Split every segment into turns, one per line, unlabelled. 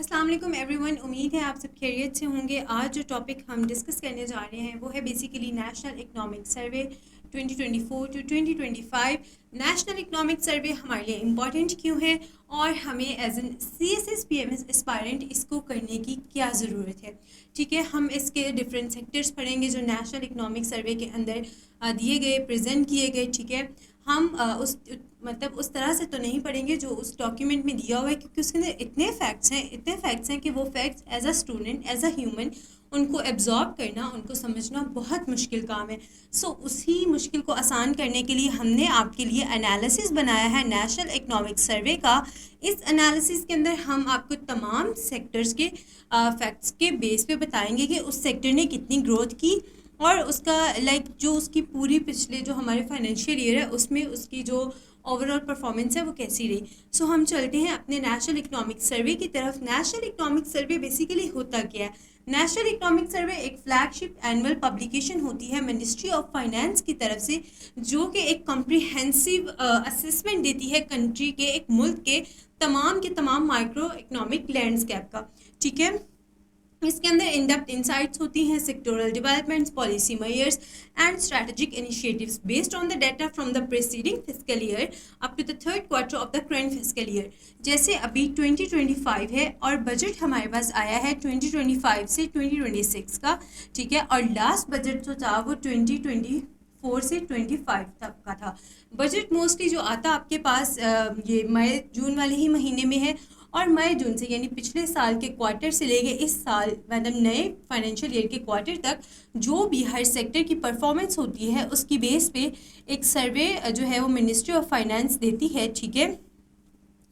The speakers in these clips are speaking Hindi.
अस्सलाम वालेकुम एवरीवन। उम्मीद है आप सब खैरियत से होंगे। आज जो टॉपिक हम डिस्कस करने जा रहे हैं वो है basically national economic survey 2024 to 2025। National economic survey हमारे लिए इम्पॉर्टेंट क्यों है और हमें as an CSS PMS aspirant इसको करने की क्या ज़रूरत है। ठीक है, हम इसके डिफरेंट सेक्टर्स पढ़ेंगे जो नेशनल इकोनॉमिक सर्वे के अंदर दिए गए, प्रेजेंट किए गए। ठीक है, हम उस तरह से तो नहीं पढ़ेंगे जो उस डॉक्यूमेंट में दिया हुआ है, क्योंकि उसके अंदर इतने फैक्ट्स हैं कि वो facts as a student, as a human, उनको एब्जॉर्ब करना, उनको समझना बहुत मुश्किल काम है। उसी मुश्किल को आसान करने के लिए हमने आपके लिए एनालिसिस बनाया है नेशनल इकोनॉमिक सर्वे का। इस एनालिसिस के अंदर हम आपको तमाम सेक्टर्स के फैक्ट्स के बेस पे बताएंगे कि उस सेक्टर ने कितनी ग्रोथ की और उसका जो उसकी पूरी पिछले जो हमारे फाइनेंशियल ईयर है उसमें उसकी जो ओवरऑल परफॉर्मेंस है वो कैसी रही। हम चलते हैं अपने नेशनल इकोनॉमिक सर्वे की तरफ। नेशनल इकोनॉमिक सर्वे बेसिकली होता क्या है? नेशनल इकोनॉमिक सर्वे एक फ्लैगशिप एनुअल पब्लिकेशन होती है मिनिस्ट्री ऑफ फाइनेंस की तरफ से, जो कि एक कॉम्प्रिहेंसिव असेसमेंट देती है कंट्री के, एक मुल्क के तमाम माइक्रो इकोनॉमिक लैंडस्केप का। ठीक है, इसके अंदर इन डेप्थ इंसाइट्स होती हैं, sectoral developments, policy measures and strategic initiatives based on the data from the preceding fiscal year up to the third quarter of the current fiscal year. जैसे अभी 2025 है और बजट हमारे पास आया है 2025 से 2026 का। ठीक है, और लास्ट बजट जो था वो 2024 से 25 तक का था। बजट मोस्टली जो आता आपके पास ये मई जून वाले ही महीने में है, और मई जून से यानी पिछले साल के क्वार्टर से लेके इस साल मतलब नए फाइनेंशियल ईयर के क्वार्टर तक जो भी हर सेक्टर की परफॉर्मेंस होती है उसकी बेस पे एक सर्वे जो है वो मिनिस्ट्री ऑफ फाइनेंस देती है। ठीक है,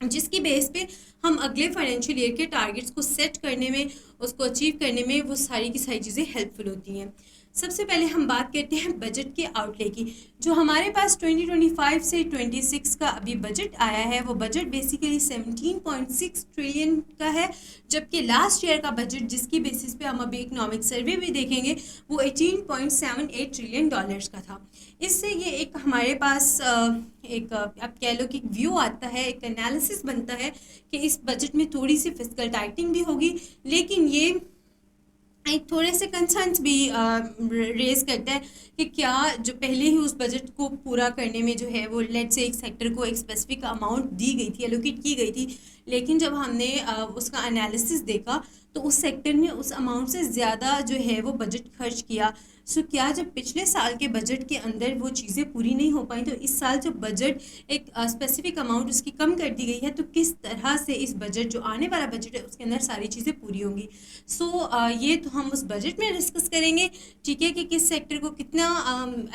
जिसकी बेस पे हम अगले फाइनेंशियल ईयर के टारगेट्स को सेट करने में, उसको अचीव करने में वो सारी की सारी चीज़ें हेल्पफुल होती हैं। सबसे पहले हम बात करते हैं बजट के आउटले की। जो हमारे पास 2025 से 26 का अभी बजट आया है वो बजट बेसिकली 17.6 ट्रिलियन का है, जबकि लास्ट ईयर का बजट जिसकी बेसिस पे हम अभी इकोनॉमिक सर्वे भी देखेंगे वो 18.78 ट्रिलियन डॉलर्स का था। इससे ये एक हमारे पास एक आप कह लो कि व्यू आता है, एक एनालिसिस बनता है कि इस बजट में थोड़ी सी फिस्कल टाइटिंग भी होगी, लेकिन ये एक थोड़े से कंसर्न्स भी रेज करता है कि क्या जो पहले ही उस बजट को पूरा करने में जो है वो लेट से एक सेक्टर को एक स्पेसिफिक अमाउंट दी गई थी, एलोकेट की गई थी, लेकिन जब हमने उसका एनालिसिस देखा तो उस सेक्टर ने उस अमाउंट से ज़्यादा जो है वो बजट खर्च किया। क्या जब पिछले साल के बजट के अंदर वो चीज़ें पूरी नहीं हो पाई तो इस साल जब बजट एक स्पेसिफिक अमाउंट उसकी कम कर दी गई है तो किस तरह से इस बजट जो आने वाला बजट है उसके अंदर सारी चीज़ें पूरी होंगी। ये तो हम उस बजट में डिस्कस करेंगे। ठीक है, कि किस सेक्टर को कितना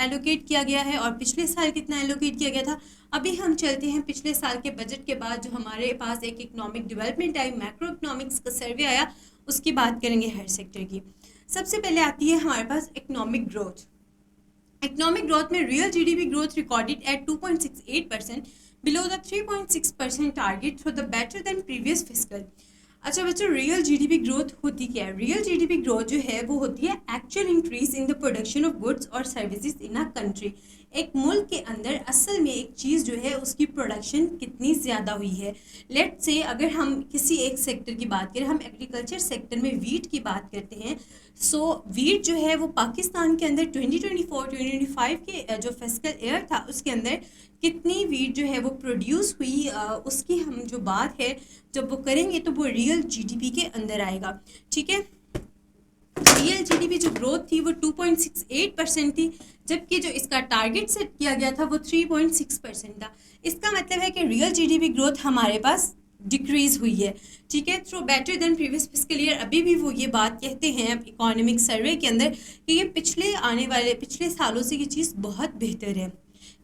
एलोकेट किया गया है और पिछले साल कितना एलोकेट किया गया था। अभी हम चलते हैं पिछले साल के बजट के बाद जो हमारे पास एक इकोनॉमिक डेवलपमेंट आई, मैक्रो इकोनॉमिक्स का सर्वे आया, उसकी बात करेंगे हर सेक्टर की। सबसे पहले आती है हमारे पास इकोनॉमिक ग्रोथ। इकोनॉमिक ग्रोथ में real GDP growth recorded at 2.68%, below the 3.6% target for the better than previous fiscal. अच्छा बच्चों, रियल जीडीपी ग्रोथ होती क्या है? रियल जीडीपी ग्रोथ जो है वो होती है actual increase in the production of goods और सर्विसेज इन अ कंट्री। एक मुल्क के अंदर असल में एक चीज़ जो है उसकी प्रोडक्शन कितनी ज़्यादा हुई है। लेट से अगर हम किसी एक सेक्टर की बात करें, हम एग्रीकल्चर सेक्टर में वीट की बात करते हैं। वीट जो है वो पाकिस्तान के अंदर 2024-2025 के जो फिस्कल ईयर था उसके अंदर कितनी वीट जो है वो प्रोड्यूस हुई, उसकी हम जो बात है जब वो करेंगे तो वो रियल जीडीपी के अंदर आएगा। ठीक है, रियल जीडीपी जो ग्रोथ थी वो 2.68% थी, जबकि जो इसका टारगेट सेट किया गया था वो 3.6% था। इसका मतलब है कि रियल जीडीपी ग्रोथ हमारे पास डिक्रीज हुई है। ठीक है, through better than previous fiscal year. अभी भी वो ये बात कहते हैं इकोनॉमिक सर्वे के अंदर कि ये पिछले सालों से ये चीज़ बहुत बेहतर है।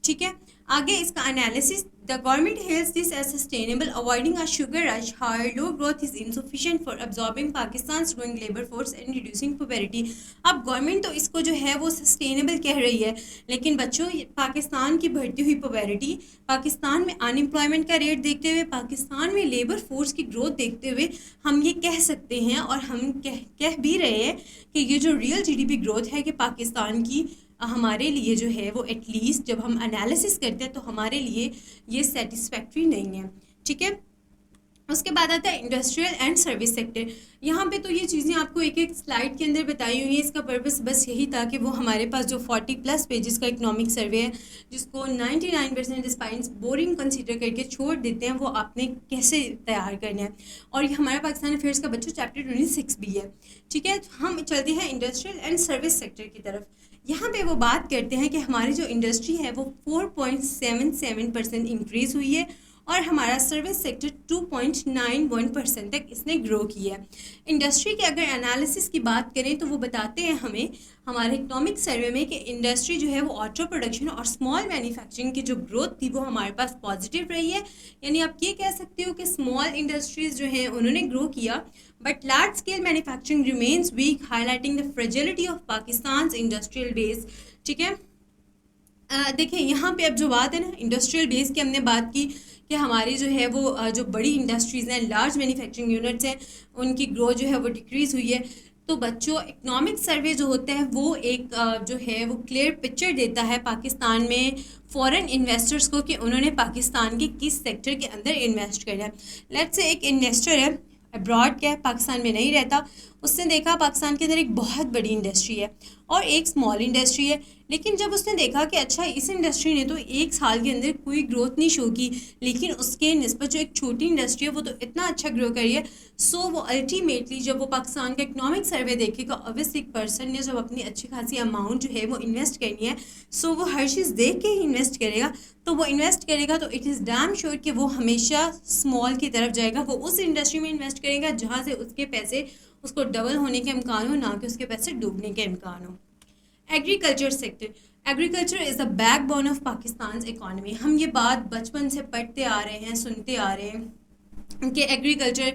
ठीक है, आगे इसका analysis. The government hails this as sustainable, avoiding a sugar rush, higher low growth is insufficient for absorbing Pakistan's growing labour force and reducing poverty. अब गवर्नमेंट तो इसको जो है वो सस्टेनेबल कह रही है, लेकिन बच्चों पाकिस्तान की बढ़ती हुई पॉवर्टी, पाकिस्तान में अनएम्प्लॉयमेंट का रेट देखते हुए, पाकिस्तान में लेबर फोर्स की ग्रोथ देखते हुए हम ये कह सकते हैं और हम कह भी रहे हैं कि ये जो रियल जीडीपी ग्रोथ है कि पाकिस्तान की हमारे लिए जो है वो एटलीस्ट जब हम एनालिसिस करते हैं तो हमारे लिए ये सेटिस्फैक्ट्री नहीं है। ठीक है, उसके बाद आता है इंडस्ट्रियल एंड सर्विस सेक्टर। यहाँ पे तो ये चीज़ें आपको एक एक स्लाइड के अंदर बताई हुई हैं। इसका पर्पस बस यही था कि वो हमारे पास जो 40+ पेजेस का इकोनॉमिक सर्वे है, जिसको 99% स्पाइंस बोरिंग कंसीडर करके छोड़ देते हैं, वो आपने कैसे तैयार करना है। और ये हमारा पाकिस्तान अफेयर्स का बच्चों चैप्टर 26 भी है। ठीक है, हम चलते हैं इंडस्ट्रियल एंड सर्विस सेक्टर की तरफ। यहाँ पे वो बात करते हैं कि हमारी जो इंडस्ट्री है वो 4.77% इंक्रीज़ हुई है और हमारा सर्विस सेक्टर 2.91% तक इसने ग्रो किया है। इंडस्ट्री के अगर एनालिसिस की बात करें तो वो बताते हैं हमें हमारे इकोनॉमिक सर्वे में कि इंडस्ट्री जो है वो ऑटो प्रोडक्शन और स्मॉल मैन्युफैक्चरिंग की जो ग्रोथ थी वो हमारे पास पॉजिटिव रही है। यानी आप ये कह सकते हो कि स्मॉल इंडस्ट्रीज जो हैं उन्होंने ग्रो किया, but large scale manufacturing remains weak, highlighting the fragility of Pakistan industrial base. ठीक है, देखिए यहाँ पे अब जो बात है ना इंडस्ट्रियल बेस की, हमने बात की कि हमारी जो है वो जो बड़ी इंडस्ट्रीज़ हैं, लार्ज मैन्युफैक्चरिंग यूनिट्स हैं, उनकी ग्रोथ जो है वो डिक्रीज़ हुई है। तो बच्चों इकोनॉमिक सर्वे जो होता है वो एक जो है वो क्लियर पिक्चर देता है पाकिस्तान में फॉरेन इन्वेस्टर्स को कि उन्होंने पाकिस्तान के किस सेक्टर के अंदर इन्वेस्ट करना है। लेट्स से एक इन्वेस्टर है अब्रॉड का है, पाकिस्तान में नहीं रहता, उसने देखा पाकिस्तान के अंदर एक बहुत बड़ी इंडस्ट्री है और एक स्मॉल इंडस्ट्री है, लेकिन जब उसने देखा कि अच्छा इस इंडस्ट्री ने तो एक साल के अंदर कोई ग्रोथ नहीं शो की, लेकिन उसके निस्बत जो एक छोटी इंडस्ट्री है वो तो इतना अच्छा ग्रो करी है, सो वो अल्टीमेटली जब वो पाकिस्तान का इकोनॉमिक सर्वे देखेगा, ऑब्वियसली एक पर्सन ने जब अपनी अच्छी खासी अमाउंट जो है वो इन्वेस्ट करनी है, सो वो हर चीज़ देख के ही इन्वेस्ट करेगा। तो वो इन्वेस्ट करेगा तो इट इज़ डैम श्योर कि वो हमेशा स्मॉल की तरफ जाएगा, वो उस इंडस्ट्री में इन्वेस्ट करेगा जहाँ से उसके पैसे उसको डबल होने के इम्कान हो, ना कि उसके पैसे डूबने के इम्कान हो। Agriculture sector, agriculture is the backbone of Pakistan economy. हम ये बात बचपन से पढ़ते आ रहे हैं, सुनते आ रहे हैं कि एग्रीकल्चर,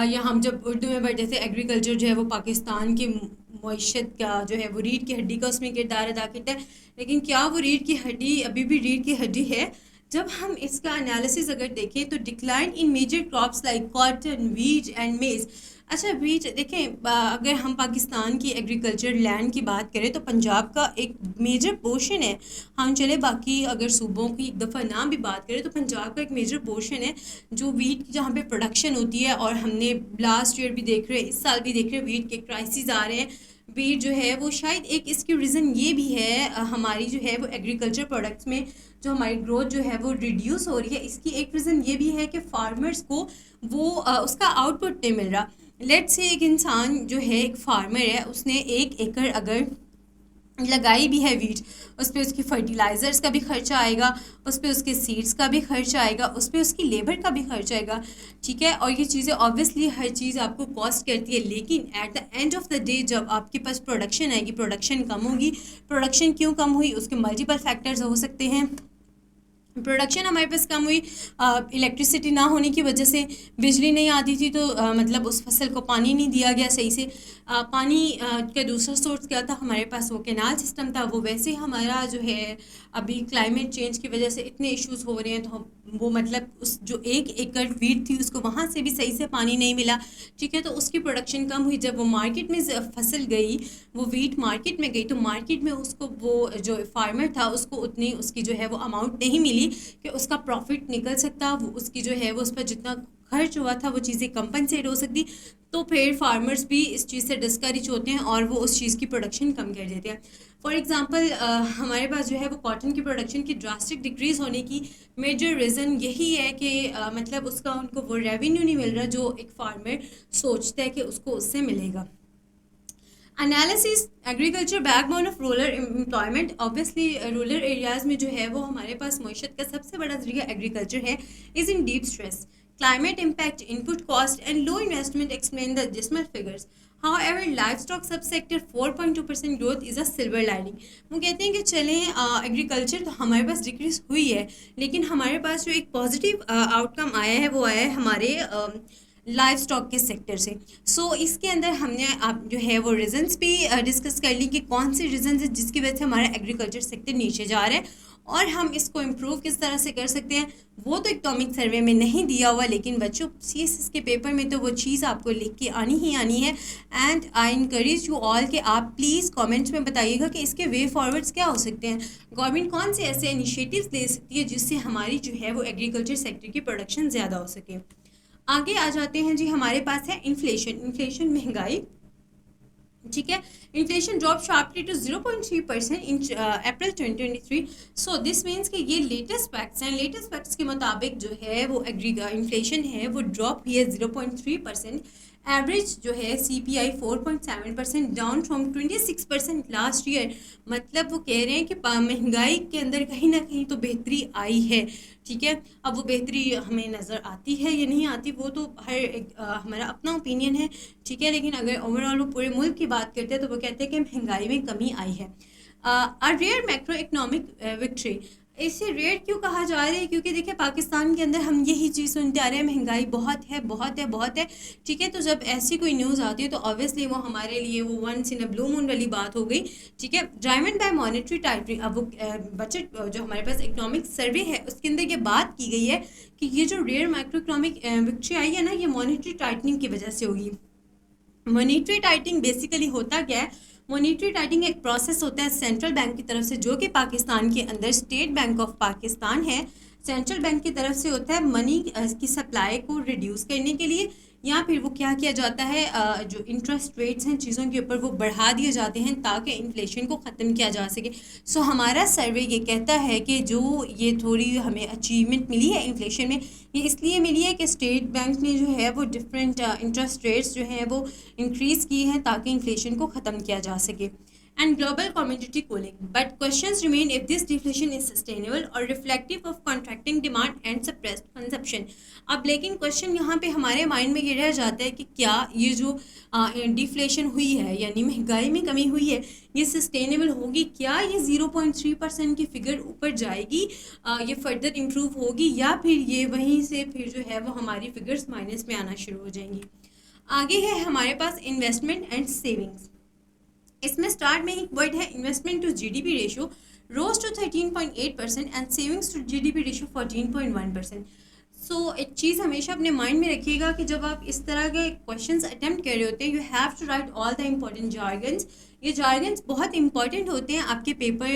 या हम जब उर्दू में पढ़ते थे, एग्रीकल्चर जो है वो पाकिस्तान की मईशत का जो है वो रीढ़ की हड्डी का उसमें किरदार अदा करता है। लेकिन क्या वो रीढ़ की हड्डी अभी भी रीढ़ की हड्डी है? जब हम इसका एनालिसिस अगर देखें तो decline in major crops like cotton, wheat and maize. अच्छा वीट देखें, अगर हम पाकिस्तान की एग्रीकल्चर लैंड की बात करें तो पंजाब का एक मेजर पोर्शन है। हम चले बाकी अगर सूबों की एक दफ़ा ना भी बात करें तो पंजाब का एक मेजर पोर्शन है जो वीट की जहाँ पे प्रोडक्शन होती है। और हमने लास्ट ईयर भी देख रहे हैं, इस साल भी देख रहे हैं, वीट के क्राइसिस आ रहे हैं। वीट जो है वो शायद एक इसकी रीज़न ये भी है, हमारी जो है वो एग्रीकल्चर प्रोडक्ट्स में जो हमारी ग्रोथ जो है वो रिड्यूस हो रही है। इसकी एक रीज़न ये भी है कि फार्मर्स को वो उसका आउटपुट नहीं मिल रहा। लेट्स से एक इंसान जो है एक फार्मर है, उसने 1 एकड़ अगर लगाई भी है वीट, उस पर उसकी फर्टिलाइज़र्स का भी खर्चा आएगा, उस पर उसके सीड्स का भी खर्चा आएगा, उस पर उसकी लेबर का भी खर्चा आएगा। ठीक है, और ये चीज़ें ऑब्वियसली हर चीज़ आपको कॉस्ट करती है, लेकिन at the end of the day जब आपके पास प्रोडक्शन आएगी, प्रोडक्शन कम होगी। प्रोडक्शन क्यों कम हुई? उसके मल्टीपल फैक्टर्स हो सकते हैं। प्रोडक्शन हमारे पास कम हुई इलेक्ट्रिसिटी ना होने की वजह से, बिजली नहीं आती थी तो मतलब उस फसल को पानी नहीं दिया गया सही से। पानी का दूसरा सोर्स क्या था? हमारे पास वो कैनाल सिस्टम था। वो वैसे हमारा जो है अभी क्लाइमेट चेंज की वजह से इतने इश्यूज हो रहे हैं, तो वो मतलब उस जो 1 एकड़ वीट थी उसको वहाँ से भी सही से पानी नहीं मिला। ठीक है, तो उसकी प्रोडक्शन कम हुई। जब वो मार्केट में फसल गई, वो वीट मार्केट में गई, तो मार्केट में उसको वो जो फार्मर था उसको उतनी उसकी जो है वो अमाउंट नहीं मिली कि उसका प्रॉफिट निकल सकता, वो उसकी जो है वो उस पर जितना खर्च हुआ था वो चीज़ें कंपनसेट हो सकती। तो फिर फार्मर्स भी इस चीज़ से डिस्करेज होते हैं और वो उस चीज़ की प्रोडक्शन कम कर देते हैं। फॉर एग्जांपल हमारे पास जो है वो कॉटन की प्रोडक्शन की ड्रास्टिक डिक्रीज़ होने की मेजर रीज़न यही है कि मतलब उसका उनको वो रेवेन्यू नहीं मिल रहा जो एक फार्मर सोचता है कि उसको उससे मिलेगा। Analysis, agriculture backbone of rural employment. Obviously rural areas में जो है वो हमारे पास मईशत का सबसे बड़ा जरिया एग्रीकल्चर है। Is in deep stress, climate impact, input cost and low investment explain the dismal figures. However, livestock subsector 4.2% growth is a silver lining. वो कहते हैं कि चलें एग्रीकल्चर तो हमारे पास डिक्रीज हुई है, लेकिन हमारे पास जो एक पॉजिटिव आउटकम आया है वो आया है हमारे लाइव स्टॉक के सेक्टर से। सो इसके अंदर हमने आप जो है वो रीजंस भी डिस्कस कर ली कि कौन से रीजंस है जिसकी वजह से हमारा एग्रीकल्चर सेक्टर नीचे जा रहा है और हम इसको इम्प्रूव किस तरह से कर सकते हैं। वो तो इकोनॉमिक सर्वे में नहीं दिया हुआ, लेकिन बच्चों CSS के पेपर में तो वो चीज़ आपको लिख के आनी ही आनी है। And I encourage you all कि आप प्लीज़ कमेंट्स में बताइएगा कि इसके वे फॉरवर्ड्स क्या हो सकते हैं। गवर्नमेंट कौन से ऐसे इनिशिएटिव्स ले सकती है जिससे हमारी जो है वो एग्रीकल्चर सेक्टर की प्रोडक्शन ज़्यादा हो सके। आगे आ जाते हैं जी, हमारे पास है इन्फ्लेशन। इन्फ्लेशन महंगाई, ठीक है। Inflation drop sharply to 0.3% in April 2023। So this means कि ये लेटेस्ट फैक्ट्स हैं। लेटेस्ट फैक्ट्स के मुताबिक जो है वो इन्फ्लेशन है वो ड्रॉप हुई है 0.3%। एवरेज जो है CPI 4.7%, down from 26% last year. मतलब वो कह रहे हैं कि महंगाई के अंदर कहीं ना कहीं तो बेहतरी आई है, ठीक है। अब वो बेहतरी हमें नज़र आती है या नहीं आती वो तो हर एक हमारा अपना ओपिनियन है, ठीक है। लेकिन अगर ओवरऑल वो पूरे मुल्क की बात करते हैं तो वो कहते हैं कि महंगाई में कमी आई है। A rare macroeconomic victory. इसे रेयर क्यों कहा जा रहा है? क्योंकि देखिए पाकिस्तान के अंदर हम यही चीज़ सुनते आ रहे हैं, महंगाई बहुत है बहुत है बहुत है, ठीक है। तो जब ऐसी कोई न्यूज़ आती है तो ऑब्वियसली वो हमारे लिए वो once in a blue moon वाली बात हो गई, ठीक है। Driven by monetary tightening. अब वो बजट जो हमारे पास इकोनॉमिक सर्वे है उसके अंदर ये बात की गई है कि ये जो रेयर माइक्रो इकोनॉमिक विक्ट्री आई है ना, ये मॉनेटरी टाइटनिंग की वजह से होगी। मॉनेटरी टाइटनिंग बेसिकली होता क्या है? मॉनेटरी टाइटनिंग एक प्रोसेस होता है सेंट्रल बैंक की तरफ से, जो कि पाकिस्तान के अंदर स्टेट बैंक ऑफ पाकिस्तान है, सेंट्रल बैंक की तरफ से होता है मनी की सप्लाई को रिड्यूस करने के लिए, या फिर वो क्या किया जाता है जो इंटरेस्ट रेट्स हैं चीज़ों के ऊपर वो बढ़ा दिए जाते हैं ताकि इन्फ्लेशन को ख़त्म किया जा सके। सो हमारा सर्वे ये कहता है कि जो ये थोड़ी हमें अचीवमेंट मिली है इन्फ्लेशन में, ये इसलिए मिली है कि स्टेट बैंक ने जो है वो डिफरेंट इंटरेस्ट रेट्स जो हैं वो इंक्रीज़ की हैं ताकि इन्फ्लेशन को ख़त्म किया जा सके। And global commodity cooling, but questions remain if this deflation is sustainable or reflective of contracting demand and suppressed consumption. अब लेकिन क्वेश्चन यहाँ पे हमारे माइंड में ये रह जाता है कि क्या ये जो डिफ्लेशन हुई है यानी महंगाई में कमी हुई है ये सस्टेनेबल होगी? क्या ये 0.3% की फिगर ऊपर जाएगी, ये फर्दर इम्प्रूव होगी, या फिर ये वहीं से फिर जो है वो हमारी फिगर्स माइनस में आना शुरू हो जाएंगी? आगे है हमारे पास इन्वेस्टमेंट एंड सेविंग्स। इसमें स्टार्ट में एक वर्ड है investment to GDP ratio rose to 13.8% and savings to GDP ratio 14.1%। सो एक चीज़ हमेशा अपने माइंड में रखिएगा कि जब आप इस तरह के क्वेश्चंस अटेम्प्ट कर रहे होते हैं you have to write all the important jargons. ये जार्गन्स बहुत इंपॉर्टेंट होते हैं आपके पेपर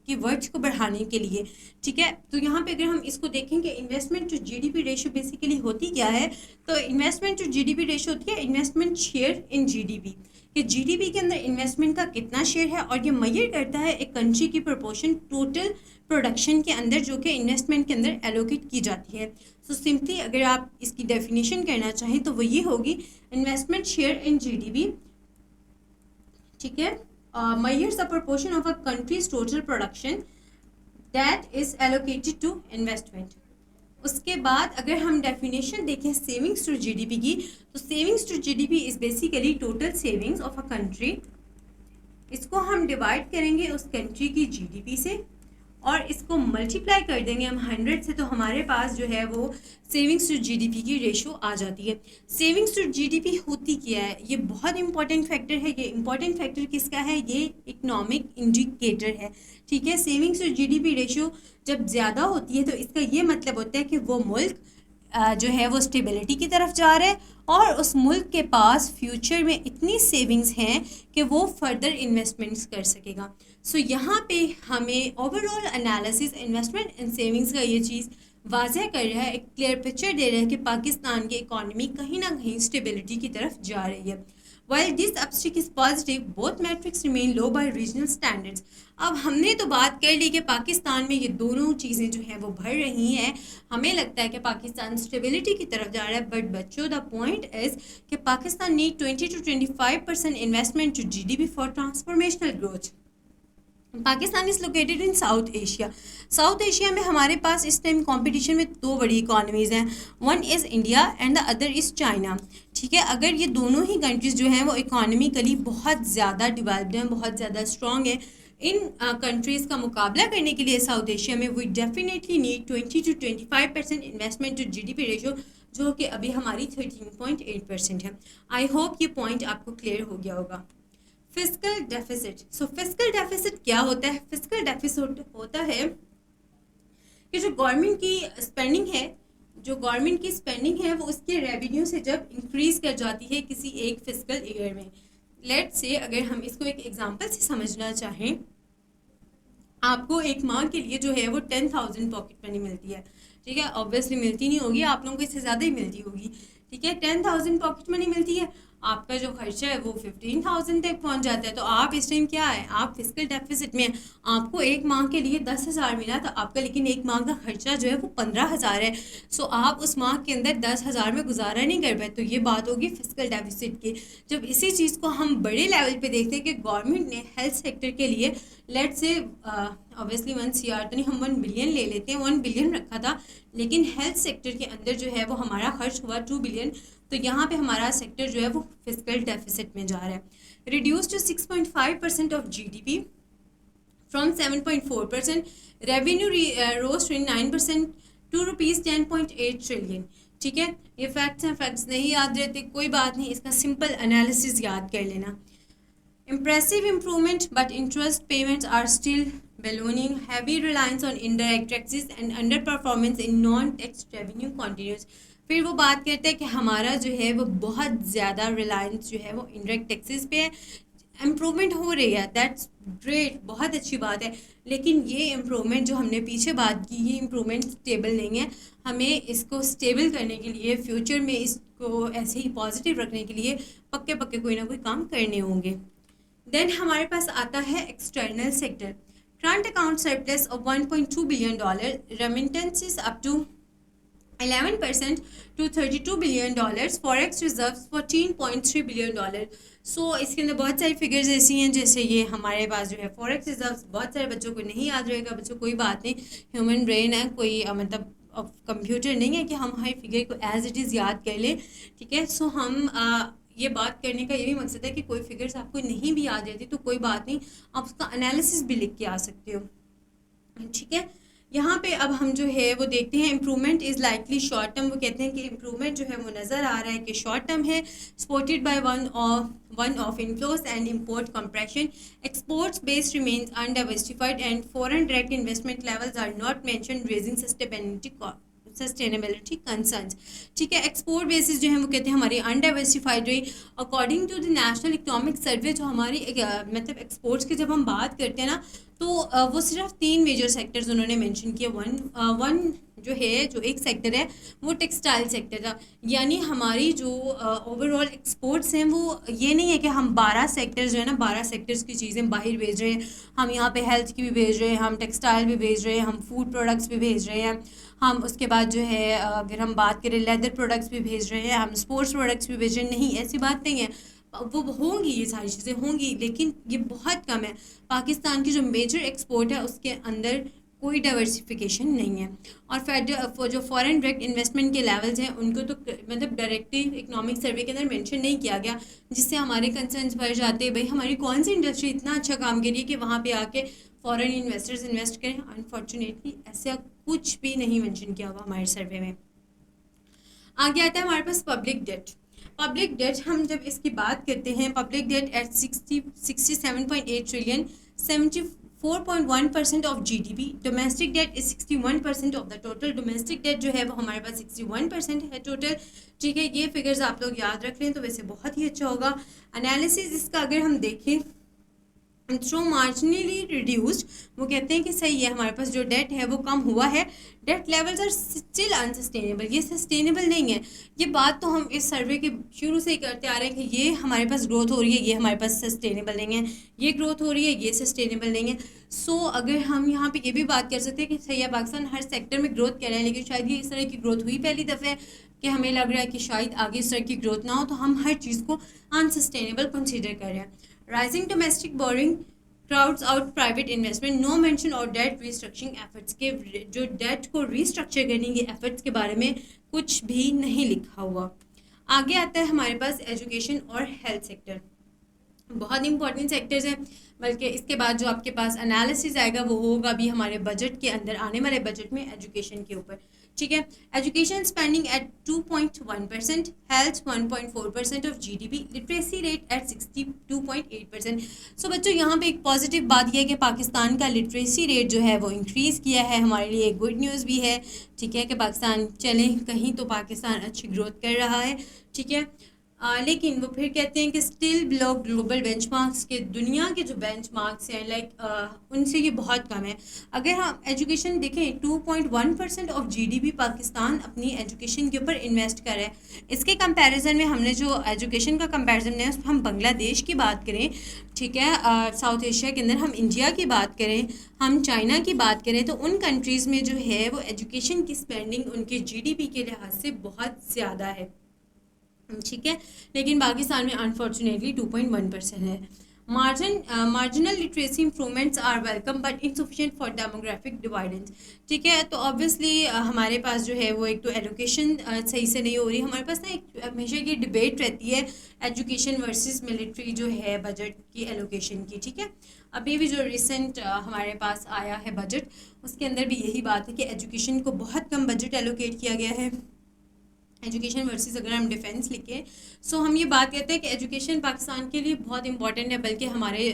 की वर्ड्स को बढ़ाने के लिए, ठीक है। तो यहाँ पे अगर हम इसको देखेंगे investment to GDP ratio basically होती क्या है, तो इन्वेस्टमेंट टू GDP रेशियो होती है इन्वेस्टमेंट शेयर इन GDP, कि GDP के अंदर इन्वेस्टमेंट का कितना शेयर है, और ये मेजर करता है एक कंट्री की प्रोपोर्शन टोटल प्रोडक्शन के अंदर जो कि इन्वेस्टमेंट के अंदर एलोकेट की जाती है। सो सिंपली अगर आप इसकी डेफिनेशन करना चाहें तो वो ये होगी इन्वेस्टमेंट शेयर इन GDP, ठीक है, measures the proportion of a country's total production that is allocated to investment. उसके बाद अगर हम डेफिनेशन देखें सेविंग्स टू GDP की, तो savings to GDP is basically total savings of a country. इसको हम डिवाइड करेंगे उस कंट्री की GDP से और इसको मल्टीप्लाई कर देंगे हम 100 से, तो हमारे पास जो है वो सेविंग्स टू GDP की रेशो आ जाती है। सेविंग्स टू GDP होती क्या है? ये बहुत इंपॉर्टेंट फैक्टर है। ये इंपॉर्टेंट फैक्टर किसका है? ये इकोनॉमिक इंडिकेटर है, ठीक है। सेविंग्स टू GDP रेशो जब ज़्यादा होती है तो इसका ये मतलब होता है कि वो मुल्क जो है वो स्टेबिलिटी की तरफ जा रहा है और उस मुल्क के पास फ्यूचर में इतनी सेविंग्स हैं कि वो फर्दर इन्वेस्टमेंट्स कर सकेगा। सो यहाँ पे हमें overall analysis investment and savings का ये चीज़ वाज़ह कर रहा है, एक क्लियर पिक्चर दे रहा है कि पाकिस्तान की इकॉनमी कहीं ना कहीं स्टेबिलिटी की तरफ जा रही है। While this uptick is positive, both metrics remain low by regional standards. अब हमने तो बात कर ली कि पाकिस्तान में ये दोनों चीज़ें जो हैं वो बढ़ रही हैं, हमें लगता है कि पाकिस्तान स्टेबिलिटी की तरफ जा रहा है, बट बच्चों द पॉइंट इज़ कि Pakistan need 20 to 25% investment to GDP for transformational growth. Pakistan is located in South Asia. South Asia में हमारे पास इस टाइम कंपटीशन में दो बड़ी इकॉनमीज़ हैं, one is India and the other is China, ठीक है। अगर ये दोनों ही कंट्रीज़ जो हैं वो इकॉनमिकली बहुत ज़्यादा डिवेल्प्ड हैं, बहुत ज़्यादा स्ट्रॉन्ग है, इन कंट्रीज़ का मुकाबला करने के लिए साउथ एशिया में we definitely need 20 to 25% investment to GDP ratio, जो कि अभी हमारी 13.8% है। आई होप ये पॉइंट आपको क्लियर हो गया होगा। Fiscal deficit. So fiscal deficit क्या होता है? फिस्कल डेफिसिट होता है कि जो गवर्नमेंट की स्पेंडिंग है, जो गवर्नमेंट की स्पेंडिंग है वो उसके रेवेन्यू से जब इंक्रीज कर जाती है किसी एक फिस्कल ईयर में। लेट्स से अगर हम इसको एक एग्जांपल से समझना चाहें, आपको एक माह के लिए जो है वो 10,000 पॉकेट मनी मिलती है, ठीक है, ऑब्वियसली मिलती नहीं होगी, आप लोगों को इससे ज़्यादा ही मिलती होगी। ठीक है, 10,000 पॉकेट मनी मिलती है, आपका जो खर्चा है वो 15,000 तक पहुंच जाता है। तो आप इस टाइम क्या है, आप फिजिकल डेफिसिट में हैं। आपको एक माह के लिए 10,000 मिला तो आपका लेकिन एक माह का खर्चा जो है वो 15,000 है। सो आप उस माह के अंदर 10,000 में गुजारा नहीं कर पाए, तो ये बात होगी फिजिकल डेफिसिट की। जब इसी चीज़ को हम बड़े लेवल पे देखते हैं कि गवर्नमेंट ने हेल्थ सेक्टर के लिए लेट से ऑब्वियसली 1 CR तो नहीं, हम 1 बिलियन ले लेते हैं, 1 बिलियन रखा था, लेकिन हेल्थ सेक्टर के अंदर जो है वो हमारा खर्च हुआ 2 बिलियन। तो यहाँ पे हमारा सेक्टर जो है वो फिजिकल डेफिसिट में जा रहा है। Reduce to 6.5% of GDP from 7.4%, revenue rose 29% to ₹10.8 trillion. ठीक है, ये फैक्ट्स हैं, फैक्ट्स नहीं याद रहते कोई बात नहीं, इसका सिंपल एनालिसिस याद कर लेना। Impressive improvement, but interest payments are still ballooning. Heavy reliance on indirect taxes and underperformance in non-tax revenue continues. फिर वो बात करते हैं कि हमारा जो है वो बहुत ज़्यादा रिलायंस जो है वो इनडायरेक्ट टैक्सेस पे है। इम्प्रूवमेंट हो रही है, दैट्स ग्रेट, बहुत अच्छी बात है, लेकिन ये इम्प्रूवमेंट जो हमने पीछे बात की, ये इम्प्रूवमेंट स्टेबल नहीं है। हमें इसको स्टेबल करने के लिए, फ्यूचर में इसको ऐसे ही पॉजिटिव रखने के लिए पक्के पक्के कोई ना कोई काम करने होंगे। देन हमारे पास आता है external sector. Current account surplus of $1.2 billion, remittances up to 11% to $32 billion, forex reserves $14.3 billion. So इसके अंदर बहुत सारी फिगर्स ऐसी हैं, जैसे ये हमारे पास जो है फॉरेक्स रिजर्व्स, बहुत सारे बच्चों को नहीं याद रहेगा, बच्चों कोई बात नहीं, ह्यूमन ब्रेन है, कोई मतलब अब कंप्यूटर नहीं है कि हम हर फिगर को एज इट इज़ याद कर लें। ठीक है, सो हम ये बात करने का ये भी मकसद है कि कोई फिगर्स आपको नहीं भी याद रहती तो कोई बात नहीं, आप उसका एनालिसिस भी लिख के आ सकते हो। ठीक है, यहाँ पे अब हम जो है वो देखते हैं improvement is likely short term. वो कहते हैं कि इम्प्रूवमेंट जो है वो नज़र आ रहा है कि शॉर्ट टर्म है, supported by one off inflows and import compression, exports base remains undiversified and foreign direct investment levels are not mentioned, raising sustainability concerns. ठीक है, एक्सपोर्ट बेसिस जो है वो कहते हैं हमारी अनडाइवर्सिफाइड रही। According to the National economic Survey जो हमारी मतलब एक्सपोर्ट्स की जब हम बात करते हैं ना, तो वो सिर्फ 3 मेजर सेक्टर्स उन्होंने मेंशन किए। वन जो है, जो एक सेक्टर है वो टेक्सटाइल सेक्टर था, यानी हमारी जो ओवरऑल एक्सपोर्ट्स हैं वो ये नहीं है कि हम 12 सेक्टर्स जो है ना, 12 सेक्टर्स की चीज़ें बाहर भेज रहे हैं। हम यहाँ पे हेल्थ की भी भेज रहे हैं, हम टेक्सटाइल भी भेज रहे हैं, हम फूड प्रोडक्ट्स भी भेज रहे हैं, हम उसके बाद जो है अगर हम बात करें लेदर प्रोडक्ट्स भी भेज रहे हैं, हम स्पोर्ट्स प्रोडक्ट्स भी भेज रहे हैं। नहीं, ऐसी बात नहीं है, वो होंगी, ये सारी चीज़ें होंगी, लेकिन ये बहुत कम है। पाकिस्तान की जो मेजर एक्सपोर्ट है उसके अंदर कोई डाइवर्सिफिकेशन नहीं है। और जो फॉरेन डायरेक्ट इन्वेस्टमेंट के लेवल्स हैं उनको तो मतलब डायरेक्टली इकोनॉमिक सर्वे के अंदर मेंशन नहीं किया गया, जिससे हमारे कंसर्न्स बढ़ जाते हैं। भाई हमारी कौन सी इंडस्ट्री इतना अच्छा काम कर रही है कि वहाँ पे आके फॉरेन इन्वेस्टर्स इन्वेस्ट करें। अनफॉर्चुनेटली ऐसा कुछ भी नहीं मेंशन किया हुआ हमारे सर्वे में। आगे आता है हमारे पास पब्लिक डेट। पब्लिक डेट हम जब इसकी बात करते हैं, public debt at 67.8 trillion, 74.1% of GDP। Domestic debt is 61% of the total. Domestic debt जो है वो हमारे पास 61% है टोटल। ठीक है, ये फिगर्स आप लोग याद रख लें तो वैसे बहुत ही अच्छा होगा। एनालिसिस इसका अगर हम देखें, थ्रू मार्जिनली रिड्यूस्ड, वो कहते हैं कि सही है, हमारे पास जो डेट है वो कम हुआ है। Debt levels are still unsustainable, ये सस्टेनेबल नहीं है। ये बात तो हम इस सर्वे के शुरू से ही करते आ रहे हैं कि ये हमारे पास ग्रोथ हो रही है, ये हमारे पास सस्टेनेबल नहीं है, ये ग्रोथ हो रही है, ये सस्टेनेबल नहीं है। सो अगर हम यहाँ पे ये भी बात कर सकते हैं कि सही है, पाकिस्तान हर सेक्टर में ग्रोथ कर रहा है, लेकिन शायद ये इस तरह की ग्रोथ हुई पहली दफ़े कि हमें लग रहा है कि शायद आगे इस तरह की ग्रोथ ना हो, तो हम हर चीज़ को अनसस्टेनेबल कंसिडर कर रहे हैं। Rising domestic borrowing crowds out private investment, no mention और डेट रिस्ट्रक्चरिंग एफर्ट्स के, जो डेट को रिस्ट्रक्चर करने के एफर्ट्स के बारे में कुछ भी नहीं लिखा हुआ। आगे आता है हमारे पास एजुकेशन और हेल्थ सेक्टर, बहुत इंपॉर्टेंट सेक्टर्स हैं। बल्कि इसके बाद जो आपके पास एनालिसिस आएगा वो होगा भी हमारे बजट के अंदर, आने वाले बजट में एजुकेशन के ऊपर। ठीक है, education spending at 2.1%, health 1.4% of GDP, literacy rate at 62.8%। So बच्चों यहाँ पे एक पॉजिटिव बात यह है कि पाकिस्तान का लिटरेसी रेट जो है वो इंक्रीज़ किया है, हमारे लिए एक गुड न्यूज़ भी है। ठीक है, कि पाकिस्तान चलें कहीं तो पाकिस्तान अच्छी ग्रोथ कर रहा है। ठीक है, लेकिन वो फिर कहते हैं कि स्टिल बिलो ग्लोबल बेंचमार्क्स के, दुनिया के जो बेंचमार्क्स हैं उनसे ये बहुत कम है। अगर हम एजुकेशन देखें 2.1% ऑफ जीडीपी पाकिस्तान अपनी एजुकेशन के ऊपर इन्वेस्ट कर रहा है। इसके कंपैरिजन में हमने जो एजुकेशन का कंपैरिजन है, हम बांग्लादेश की बात करें, ठीक है, साउथ एशिया के अंदर हम इंडिया की बात करें, हम चाइना की बात करें, तो उन कंट्रीज़ में जो है वो एजुकेशन की स्पेंडिंग उनके जीडीपी के लिहाज से बहुत ज़्यादा है, ठीक है। लेकिन पाकिस्तान में अनफॉर्चुनेटली 2.1% है। Marginal literacy improvements are welcome but insufficient for demographic dividends, ठीक है। तो ऑब्वियसली हमारे पास जो है वो एक तो एलोकेशन सही से नहीं हो रही। हमारे पास ना एक हमेशा की डिबेट रहती है एजुकेशन वर्सेस मिलिट्री जो है बजट की एलोकेशन की, ठीक है। अभी भी जो रिसेंट हमारे पास आया है बजट, उसके अंदर भी यही बात है कि एजुकेशन को बहुत कम बजट एलोकेट किया गया है। एजुकेशन वर्सेस अगर हम डिफेंस लिखें, सो हम ये बात कहते हैं कि एजुकेशन पाकिस्तान के लिए बहुत इंपॉर्टेंट है। बल्कि हमारे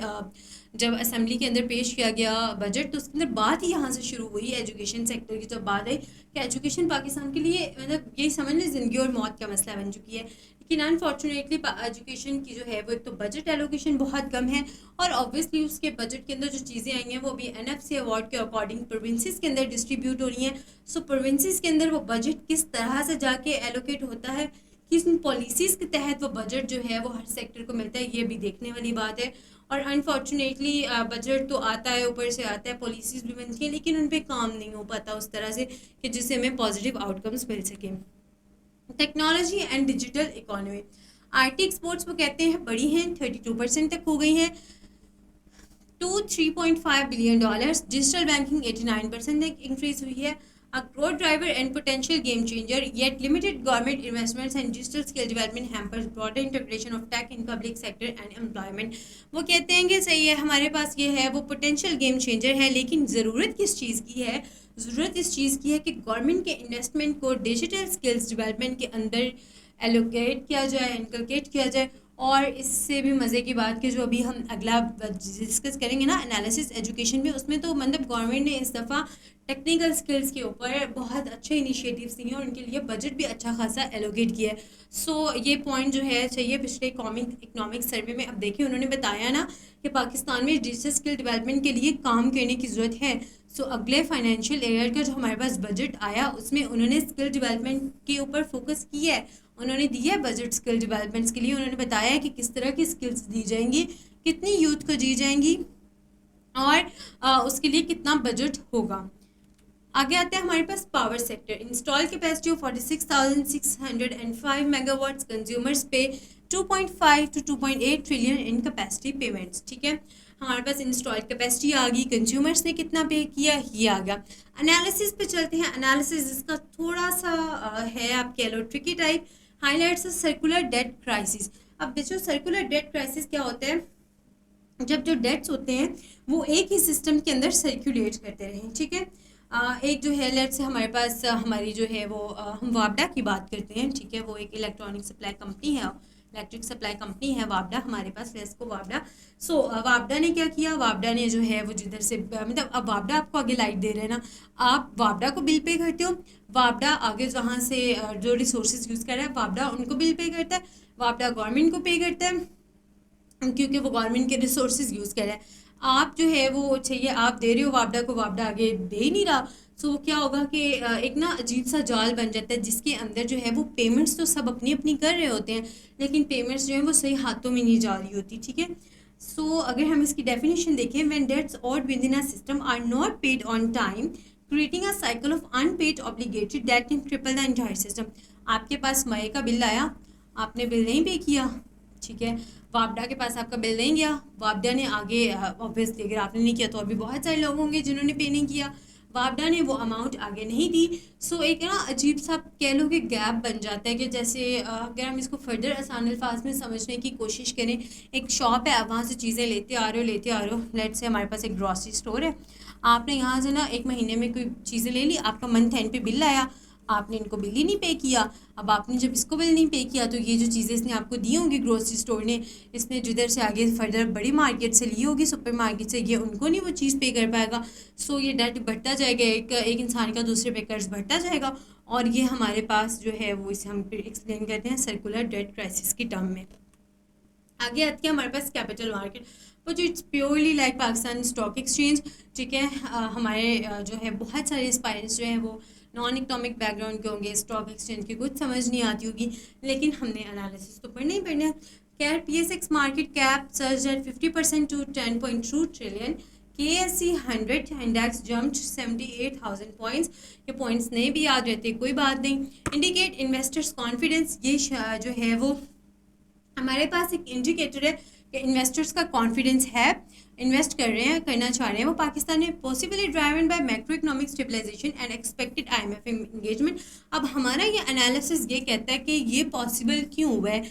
जब असेंबली के अंदर पेश किया गया बजट, तो उसके अंदर बात ही यहाँ से शुरू हुई एजुकेशन सेक्टर की। जब बात आई कि एजुकेशन पाकिस्तान के लिए मतलब यही समझ लें ज़िंदगी और मौत का मसला बन चुकी है। लेकिन अनफॉर्चुनेटली एजुकेशन की जो है वो एक तो बजट एलोकेशन बहुत कम है, और ऑब्वियसली उसके बजट के अंदर जो चीज़ें आई हैं वो भी NFC अवार्ड के अकॉर्डिंग प्रोविंसेस के अंदर डिस्ट्रीब्यूट हो रही हैं। सो प्रोविंसेस के अंदर वो बजट किस तरह से जाके एलोकेट होता है, किस पॉलिसीज़ के तहत वो बजट जो है वो हर सेक्टर को मिलता है, ये भी देखने वाली बात है। और अनफॉर्चुनेटली बजट तो आता है, ऊपर से आता है, पॉलिसीज़ भी बनती हैं, लेकिन उन पर काम नहीं हो पाता उस तरह से कि जिससे हमें पॉजिटिव आउटकम्स मिल सकें। Technology and digital economy, IT exports वो कहते हैं बड़ी हैं, 32% तक हो गई हैं टू $3.5 बिलियन। डिजिटल बैंकिंग 89% तक इंक्रीज हुई है। A growth driver and potential game changer, yet limited government investments and digital skill development hampers broader integration of tech in public sector and employment। वो कहते हैं कि सही है, हमारे पास ये है वो पोटेंशियल गेम चेंजर है, लेकिन ज़रूरत किस चीज़ की है? ज़रूरत इस चीज़ की है कि गवर्नमेंट के इन्वेस्टमेंट को डिजिटल स्किल्स डेवलपमेंट के अंदर एलोकेट किया जाए, इनकलकेट किया जाए। और इससे भी मज़े की बात कि जो अभी हम अगला डिस्कस करेंगे ना एनालिसिस एजुकेशन में, उसमें तो मतलब गवर्नमेंट ने इस दफ़ा टेक्निकल स्किल्स के ऊपर बहुत अच्छे इनिशिएटिव्स लिए और उनके लिए बजट भी अच्छा खासा एलोकेट किया है। सो ये पॉइंट जो है चाहिए पिछले इकोनॉमिक सर्वे में। अब देखिए उन्होंने बताया ना कि पाकिस्तान में डिजिटल स्किल डेवलपमेंट के लिए काम करने की ज़रूरत है। सो अगले फाइनेंशियल ईयर का जो हमारे पास बजट आया उसमें उन्होंने स्किल डेवलपमेंट के ऊपर फोकस किया है। उन्होंने दिया है बजट स्किल डेवलपमेंट्स के लिए, उन्होंने बताया है कि किस तरह की स्किल्स दी जाएंगी, कितनी यूथ को दी जाएंगी और उसके लिए कितना बजट होगा। आगे आते हैं हमारे पास power sector. Install capacity of 46,605 megawatts, consumers pay 2.5 to 2.8 trillion in capacity payments, ठीक है। हमारे पास इंस्टॉल कैपेसिटी आ गई, कंज्यूमर्स ने कितना पे किया ये आ गया। एनालिसिस पे चलते हैं। एनालिसिस इसका थोड़ा सा है आप कह लो tricky type. Highlights circular debt crisis. अब देखो सर्कुलर डेट क्राइसिस क्या होता है, जब जो डेट्स होते हैं वो एक ही सिस्टम के अंदर सर्कुलेट करते रहें, ठीक है। एक जो है लेट्स से हमारे पास हमारी जो है वो हम वापडा की बात करते हैं, ठीक है। वो एक इलेक्ट्रॉनिक सप्लाई कंपनी है, इलेक्ट्रिक सप्लाई कंपनी है वापडा हमारे पास, लेस्को वापडा। सो वापडा ने क्या किया, वापडा ने जो है वो जिधर से मतलब अब वापडा आपको आगे लाइट दे रहे हैं ना, आप वापडा को बिल पे करते हो, वापडा आगे जहाँ से जो रिसोर्सेज यूज़ कर रहा है वापडा उनको बिल पे करता है, वापडा गवर्नमेंट को पे करता है क्योंकि वो गवर्नमेंट के रिसोर्सेज यूज़ कर रहा है। आप जो है वो चाहिए आप दे रहे हो वापडा को, वापडा आगे दे ही नहीं रहा। सो क्या होगा कि एक ना अजीब सा जाल बन जाता है जिसके अंदर जो है वो पेमेंट्स तो सब अपनी अपनी कर रहे होते हैं, लेकिन पेमेंट्स जो है वो सही हाथों में नहीं जा रही होती, ठीक है। सो अगर हम इसकी डेफिनेशन देखें, when debts owed within a system are not paid on time creating a cycle of unpaid obligated debt can cripple the entire system. आपके पास मई का बिल आया, आपने बिल नहीं पे किया, ठीक है, वापडा के पास आपका बिल नहीं गया, वापडा ने आगे ऑब्वियसली अगर आपने नहीं किया तो अभी बहुत सारे लोग होंगे जिन्होंने पे नहीं किया, वापडा ने वो अमाउंट आगे नहीं दी। सो एक ना अजीब सा कह लो कि गैप बन जाता है कि जैसे अगर हम इसको फर्दर आसान अल्फाज में समझने की कोशिश करें, एक शॉप है, आप वहाँ से चीज़ें लेते आ रहे हो, लेट से हमारे पास एक ग्रॉसरी स्टोर है, आपने यहाँ से ना एक महीने में कोई चीज़ें ले ली, आपका मंथ एंड पे बिल आया, आपने इनको बिल ही नहीं पे किया। अब आपने जब इसको बिल नहीं पे किया तो ये जो चीज़ें इसने आपको दी होंगी ग्रोसरी स्टोर ने, इसने जिधर से आगे फर्दर बड़ी मार्केट से ली होगी, सुपर मार्केट से, ये उनको नहीं वो चीज़ पे कर पाएगा। सो ये डेट बढ़ता जाएगा, एक इंसान का दूसरे पे कर्ज बढ़ता जाएगा और ये हमारे पास जो है वो इसे हम एक्सप्लेन करते हैं सर्कुलर डेट क्राइसिस की टर्म में। आगे आती है हमारे पास कैपिटल मार्केट, वो जो it's purely like Pakistan stock exchange, ठीक है। हमारे जो है बहुत सारे एस्पायरेंट्स जो हैं वो नॉन इकोनॉमिक बैकग्राउंड के होंगे, स्टॉक एक्सचेंज की कुछ समझ नहीं आती होगी, लेकिन हमने एनालिसिस तो पढ़ना ही पढ़ना है। खैर PSX market cap surge at 50% to 10.2 trillion, KSE 100 index jumped 78,000 points. ये पॉइंट्स नहीं भी याद रहते कोई बात नहीं। इंडिकेट इन्वेस्टर्स कॉन्फिडेंस, ये जो है वो हमारे पास एक इंडिकेटर है कि इन्वेस्टर्स का कॉन्फिडेंस है, इन्वेस्ट कर रहे हैं, करना चाह रहे हैं वो पाकिस्तान में, possibly driven by macro economic stabilisation and expected IMF engagement. अब हमारा ये एनालिसिस ये कहता है कि ये पॉसिबल क्यों हुआ है,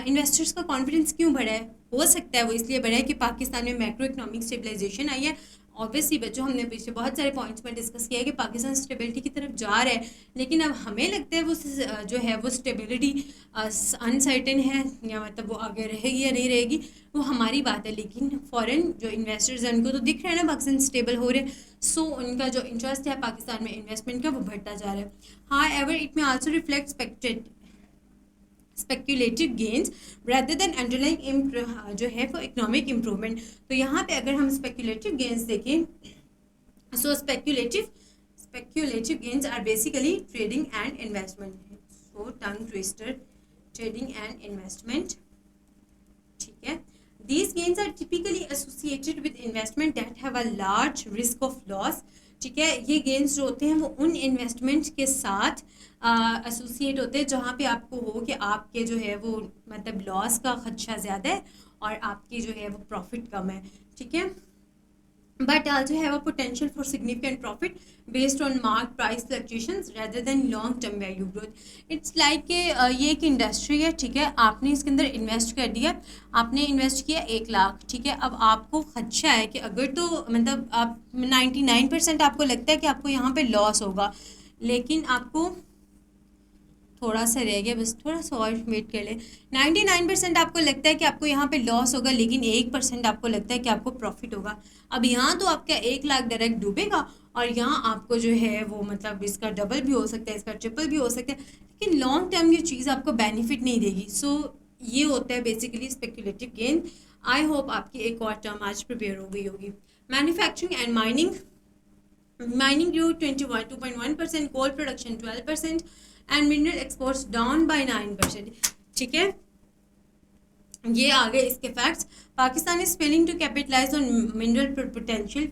इन्वेस्टर्स का कॉन्फिडेंस क्यों बढ़ा है। हो सकता है वो इसलिए बढ़ा है कि पाकिस्तान में मैक्रो इकोनॉमिक स्टेबलाइजेशन आई है। ऑब्वियसली बच्चों, हमने पीछे बहुत सारे पॉइंट्स में डिस्कस किया है कि पाकिस्तान स्टेबिलिटी की तरफ जा रहा है, लेकिन अब हमें लगता है वो जो है वो स्टेबिलिटी अनसर्टेन है, या मतलब वो आगे रहेगी या नहीं रहेगी वो हमारी बात है। लेकिन फॉरेन जो इन्वेस्टर्स हैं उनको तो दिख रहा है ना पाकिस्तान स्टेबल हो रहे हैं, सो उनका जो इंटरेस्ट है पाकिस्तान में इन्वेस्टमेंट का वो बढ़ता जा रहा है। हाँ एवर इट में also reflect speculative gains rather than underlying जो है वो इकोनॉमिक इम्प्रूवमेंट। तो यहाँ पे अगर हम स्पेक्यूलेटिव गेंस देखें, so speculative gains are basically trading and investment, so tongue twister, trading and investment, ठीक है। These gains are typically associated with investment that have a large risk of loss, ठीक है। ये गेंस जो होते हैं वो उन इन्वेस्टमेंट के साथ एसोसिएट होते हैं जहाँ पे आपको हो कि आपके जो है वो मतलब लॉस का खदशा ज़्यादा है और आपकी जो है वो प्रॉफिट कम है, ठीक है। But also have a potential for significant profit based on market price fluctuations rather than long term value growth. It's like कि ये एक इंडस्ट्री है, ठीक है। आपने इसके अंदर इन्वेस्ट कर दिया, आपने इन्वेस्ट किया 1 लाख, ठीक है। अब आपको खदशा है कि अगर तो मतलब आप 99% आपको लगता है कि आपको यहाँ पे लॉस होगा, लेकिन आपको थोड़ा सा रह गया, बस थोड़ा सा और वेट कर ले। 99% आपको लगता है कि आपको यहाँ पे लॉस होगा, लेकिन 1% आपको लगता है कि आपको प्रॉफिट होगा। अब यहाँ तो आपका 1 लाख डायरेक्ट डूबेगा और यहाँ आपको जो है वो मतलब इसका डबल भी हो सकता है, इसका ट्रिपल भी हो सकता है, लेकिन लॉन्ग टर्म ये चीज़ आपको बेनिफिट नहीं देगी। सो ये होता है basically speculative gain. I hope आपकी एक और टर्म आज प्रिपेयर हो गई होगी। Manufacturing and mining grew 2.1%, coal production 12% and mineral exports down by 9%, ठीक है। ये आ गए इसके facts. Pakistan is failing to capitalise on mineral potential,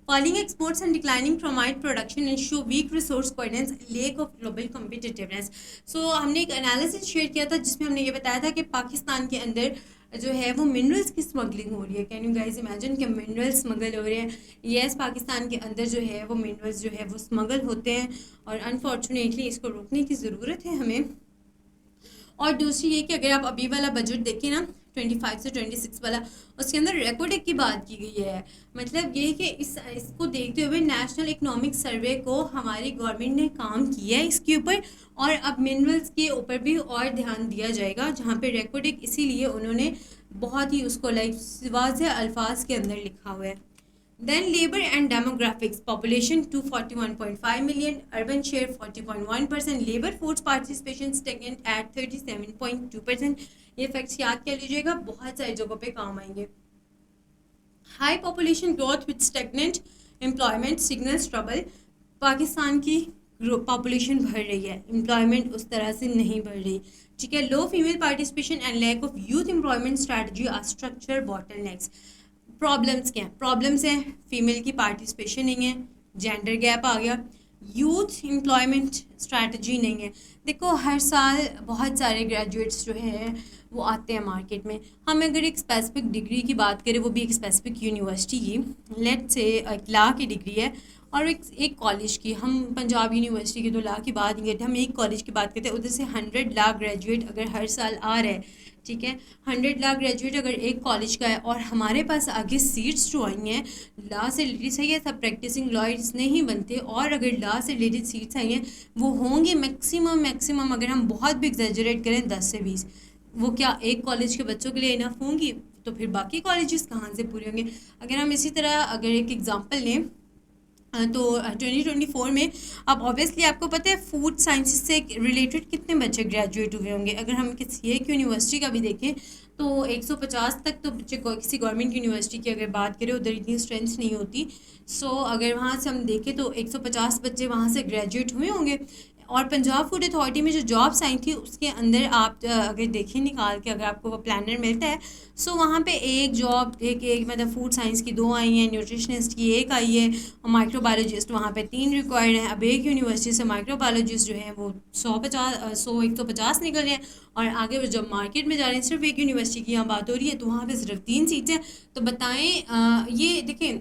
falling exports and declining chromite production and show weak resource coordinates, lack of global competitiveness। So हमने एक एनालिसिस शेयर किया था जिसमें हमने ये बताया था कि पाकिस्तान के अंदर जो है वो मिनरल्स की स्मगलिंग हो रही है। कैन यू गाइज इमेजिन कि मिनरल्स स्मगल हो रहे हैं। येस, पाकिस्तान के अंदर जो है वो मिनरल्स जो है वो स्मगल होते हैं और अनफॉर्चुनेटली इसको रोकने की ज़रूरत है हमें। और दूसरी ये कि अगर आप अभी वाला बजट देखें ना 25 से 26 वाला, उसके अंदर रेकोडेक की बात की गई है। मतलब ये कि इसको देखते हुए नेशनल इकोनॉमिक सर्वे को हमारी गवर्नमेंट ने काम किया है इसके ऊपर, और अब मिनरल्स के ऊपर भी और ध्यान दिया जाएगा, जहाँ पे रेकोडेक इसीलिए उन्होंने बहुत ही उसको लाइक वाज़ेह अल्फाज के अंदर लिखा हुआ है। Then labor and demographics, population 241.5 million, urban share 40.1%, labor force participation stagnant at 37.2%। ये फैक्ट्स याद कर लीजिएगा, बहुत सारी जगहों पे काम आएंगे। High population growth with stagnant employment signals trouble। Pakistan की पॉपुलेशन बढ़ रही है, एम्प्लॉयमेंट उस तरह से नहीं बढ़ रही, ठीक है। Low female participation and lack of youth employment strategy are structure bottlenecks. Problems क्या हैं? प्रॉब्लम्स हैं फीमेल की पार्टिसिपेशन नहीं है, जेंडर गैप आ गया, यूथ एम्प्लॉयमेंट स्ट्रैटेजी नहीं है। देखो हर साल बहुत सारे ग्रेजुएट्स जो हैं वो आते हैं मार्केट में। हम अगर एक स्पेसिफिक डिग्री की बात करें, वो भी एक स्पेसिफिक यूनिवर्सिटी की, लेट्स से लॉ की डिग्री है, और एक कॉलेज की, हम पंजाब यूनिवर्सिटी की तो लॉ की बात नहीं करते, हम एक कॉलेज की बात करते हैं, उधर से 100 लाख ग्रेजुएट अगर हर साल आ रहे हैं, ठीक है। 100 लाख ग्रेजुएट अगर एक कॉलेज का है और हमारे पास आगे सीट्स जो आई हैं लॉ से रिलेटेड, सही है, सब प्रैक्टिसिंग लॉयर्स नहीं बनते, और अगर लॉ से रिलेटेड सीट्स आई हैं वो होंगी मैक्सिमम अगर हम बहुत भी एग्जैजरेट करें 10 से 20, वो क्या एक कॉलेज के बच्चों के लिए इनफ होंगी? तो फिर बाकी कॉलेजेस कहाँ से पूरे होंगे? अगर हम इसी तरह अगर एक एग्जांपल लें, तो 2024 में अब ऑब्वियसली आपको पता है फूड साइंसेस से रिलेटेड कितने बच्चे ग्रेजुएट हुए होंगे। अगर हम किसी एक यूनिवर्सिटी का भी देखें तो 150 तक तो बच्चे किसी गवर्नमेंट यूनिवर्सिटी की अगर बात करें उधर इतनी स्ट्रेंथ नहीं होती। सो अगर वहाँ से हम देखें तो 150 बच्चे वहाँ से ग्रेजुएट हुए होंगे। और पंजाब फूड अथॉरिटी में जो जॉब्स आई थी उसके अंदर आप अगर देखें निकाल के, अगर आपको वो प्लानर मिलता है, सो वहाँ पे एक जॉब एक मतलब फूड साइंस की 2 आई हैं, न्यूट्रिशनिस्ट की 1 आई है, और माइक्रोबायोलॉजिस्ट वहाँ पे 3 रिक्वायर्ड हैं। अब एक यूनिवर्सिटी से माइक्रोबायोलॉजिस्ट जो हैं वो 150 निकल रहे हैं, और आगे वो जब मार्केट में जा रहे हैं, सिर्फ एक यूनिवर्सिटी की यहाँ बात हो रही है तो वहाँ पे सिर्फ 3 सीट्स हैं। तो बताएं ये देखें,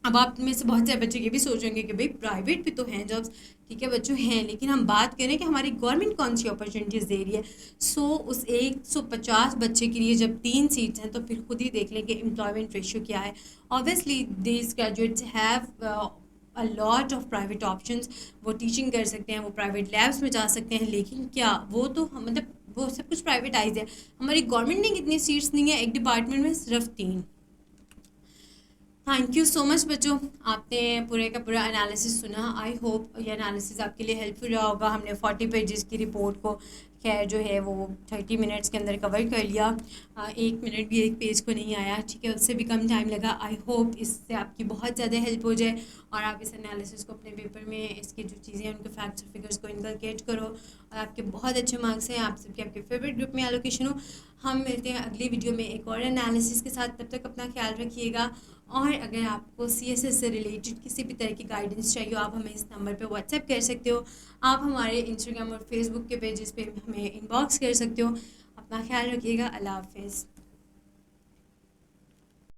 अब आप में से बहुत सारे बच्चे ये भी सोचेंगे कि भाई प्राइवेट भी तो हैं जॉब्स, ठीक है बच्चों हैं, लेकिन हम बात करें कि हमारी गवर्नमेंट कौन सी अपॉर्चुनिटीज़ दे रही है। सो उस 150 बच्चे के लिए जब 3 सीट्स हैं तो फिर खुद ही देख लें कि एम्प्लॉयमेंट रेशियो क्या है। Obviously these graduates have a lot of private options. वो टीचिंग कर सकते हैं, वो प्राइवेट लैब्स में जा सकते हैं, लेकिन क्या वो तो मतलब वो सब कुछ प्राइवेटाइज है। हमारी गवर्नमेंट ने कितनी सीट्स दी हैं एक डिपार्टमेंट में? सिर्फ 3। थैंक यू सो मच बच्चों, आपने पूरे का पूरा एनालिसिस सुना। आई होप ये एनालिसिस आपके लिए हेल्पफुल रहा होगा। हमने 40 पेजेस की रिपोर्ट को खैर जो है वो 30 मिनट्स के अंदर कवर कर लिया। 1 मिनट भी एक पेज को नहीं आया, ठीक है, उससे भी कम टाइम लगा। आई होप इससे आपकी बहुत ज़्यादा हेल्प हो जाए और आप इस एनालिसिस को अपने पेपर में इसकी जो चीज़ें हैं उनके फैक्ट्स और फिगर्स को इनकलकेट करो और आपके बहुत अच्छे मार्क्स हैं, आप सबके आपके फेवरेट ग्रुप में एलोकेशन हो। हम मिलते हैं अगली वीडियो में एक और एनालिसिस के साथ, तब तक अपना ख्याल रखिएगा। और अगर आपको CSS से रिलेटेड किसी भी तरह की गाइडेंस चाहिए आप हमें इस नंबर पे व्हाट्सएप कर सकते हो। आप हमारे इंस्टाग्राम और फेसबुक के पेजेस पे हमें इनबॉक्स कर सकते हो। अपना ख्याल रखिएगा। अल्लाह हाफिज़।